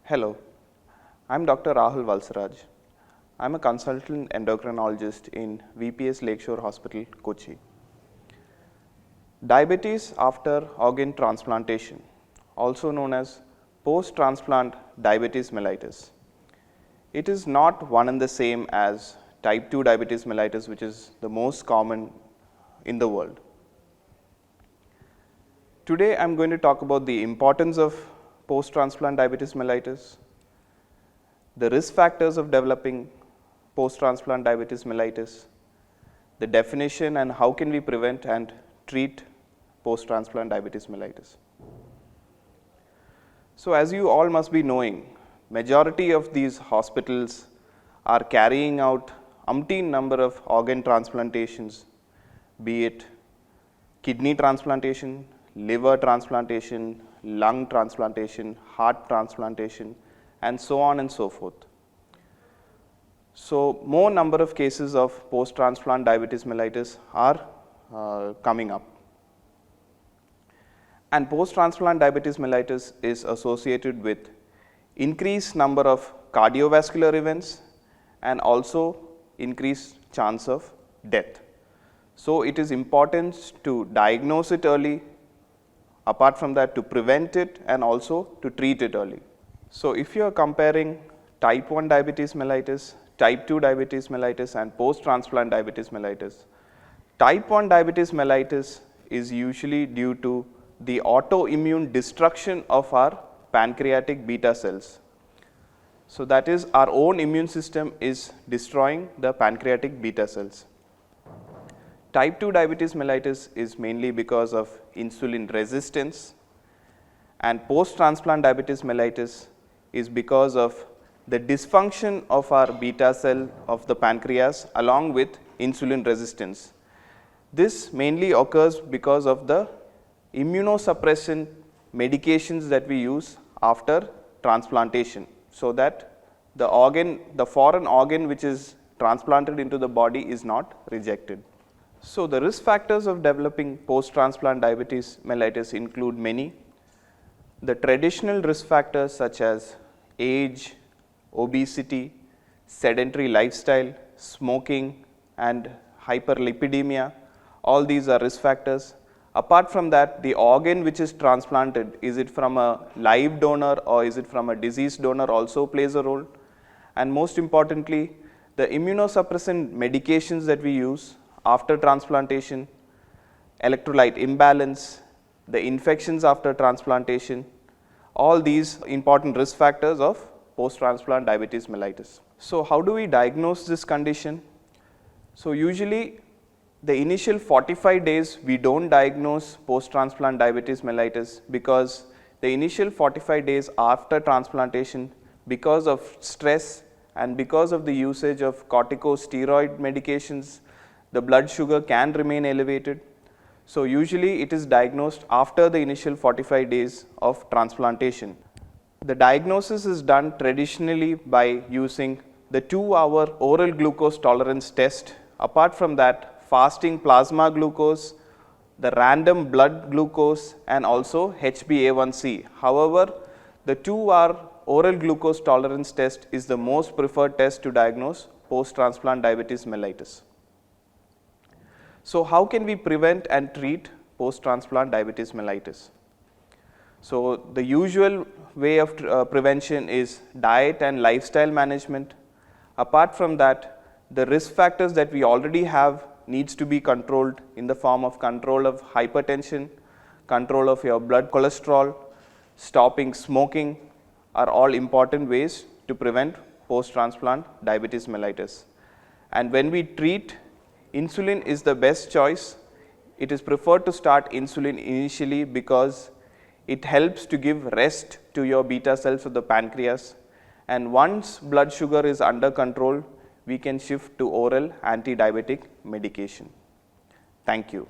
Hello, I'm Dr. Rahul Valsaraj. I'm a consultant endocrinologist in VPS Lakeshore Hospital, Kochi. Diabetes after organ transplantation, also known as post-transplant diabetes mellitus. It is not one and the same as type 2 diabetes mellitus, which is the most common in the world. Today I'm going to talk about the importance of post-transplant diabetes mellitus, the risk factors of developing post-transplant diabetes mellitus, the definition and how can we prevent and treat post-transplant diabetes mellitus. So as you all must be knowing, majority of these hospitals are carrying out umpteen number of organ transplantations, be it kidney transplantation, liver transplantation, lung transplantation, heart transplantation, and so on and so forth. So more number of cases of post-transplant diabetes mellitus are coming up. And post-transplant diabetes mellitus is associated with increased number of cardiovascular events and also increased chance of death. So it is important to diagnose it early, apart from that to prevent it and also to treat it early. So if you are comparing type 1 diabetes mellitus, type 2 diabetes mellitus and post-transplant diabetes mellitus, type 1 diabetes mellitus is usually due to the autoimmune destruction of our pancreatic beta cells. So that is, our own immune system is destroying the pancreatic beta cells. Type 2 diabetes mellitus is mainly because of insulin resistance, and post-transplant diabetes mellitus is because of the dysfunction of our beta cell of the pancreas along with insulin resistance. This mainly occurs because of the immuno-suppressant medications that we use after transplantation, so that the foreign organ which is transplanted into the body is not rejected. So the risk factors of developing post-transplant diabetes mellitus include many. The traditional risk factors such as age, obesity, sedentary lifestyle, smoking and hyperlipidemia, all these are risk factors. Apart from that, the organ which is transplanted, is it from a live donor or is it from a deceased donor, also plays a role. And most importantly, the immunosuppressant medications that we use after transplantation, electrolyte imbalance, the infections after transplantation, all these important risk factors of post-transplant diabetes mellitus. So how do we diagnose this condition? So usually the initial 45 days we don't diagnose post-transplant diabetes mellitus because the initial 45 days after transplantation, because of stress and because of the usage of corticosteroid medications, the blood sugar can remain elevated. So usually it is diagnosed after the initial 45 days of transplantation. The diagnosis is done traditionally by using the 2-hour oral glucose tolerance test. Apart from that, fasting plasma glucose, the random blood glucose and also HbA1c. However, the 2-hour oral glucose tolerance test is the most preferred test to diagnose post-transplant diabetes mellitus. So how can we prevent and treat post-transplant diabetes mellitus? So the usual way of prevention is diet and lifestyle management. Apart from that, the risk factors that we already have needs to be controlled in the form of control of hypertension, control of your blood cholesterol, stopping smoking are all important ways to prevent post-transplant diabetes mellitus. And when we treat, insulin is the best choice. It is preferred to start insulin initially because it helps to give rest to your beta cells of the pancreas, and once blood sugar is under control, we can shift to oral anti-diabetic medication. Thank you.